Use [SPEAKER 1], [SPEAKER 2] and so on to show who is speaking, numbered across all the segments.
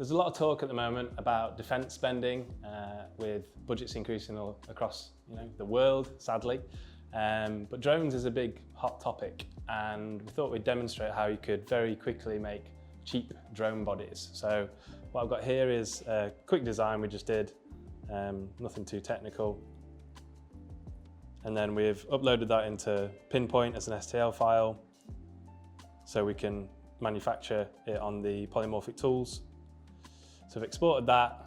[SPEAKER 1] There's a lot of talk at the moment about defence spending, with budgets increasing all across the world, sadly. But drones is a big hot topic, and we thought we'd demonstrate how you could very quickly make cheap drone bodies. So what I've got here is a quick design we just did, nothing too technical. And then we've uploaded that into Pinpoint as an STL file, so we can manufacture it on the PolyMorphic tools. So I've exported that,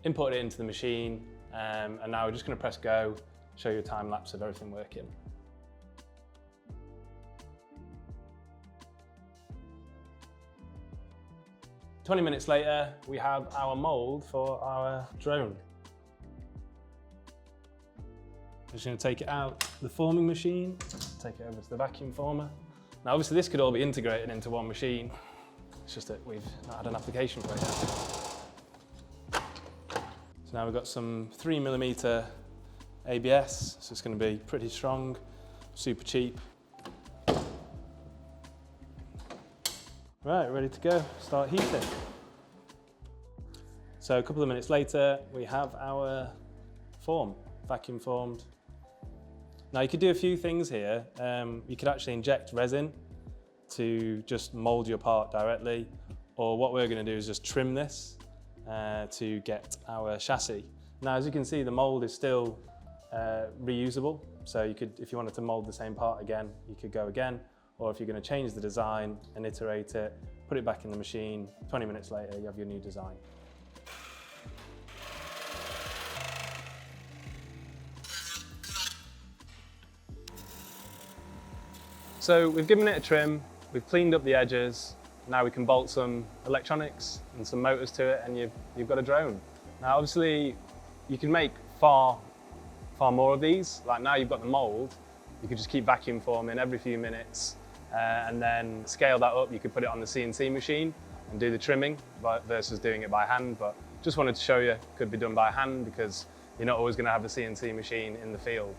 [SPEAKER 1] imported it into the machine, and now we're just going to press go, show you a time lapse of everything working. "20 minutes later, we have our mold for our drone. I'm just going to take it out the forming machine, take it over to the vacuum former. Now obviously this could all be integrated into one machine, it's just that we've not had an application for it yet. So now we've got some 3mm ABS, so it's going to be pretty strong, super cheap. Right, ready to go, start heating. So a couple of minutes later, we have our form, vacuum formed. Now you could do a few things here. You could actually inject resin to just mold your part directly, or what we're going to do is just trim this to get our chassis. Now as you can see, the mold is still reusable, so you could, if you wanted to mold the same part again, you could go again, or if you're going to change the design and iterate it, put it back in the machine, 20 minutes later you have your new design. So we've given it a trim, we've cleaned up the edges, now we can bolt some electronics and some motors to it, and you've got a drone. Now obviously you can make far more of these. Like now you've got the mold, you could just keep vacuum forming every few minutes, and then scale that up. You could put it on the CNC machine and do the trimming versus doing it by hand, but just wanted to show you it could be done by hand because you're not always going to have a CNC machine in the field.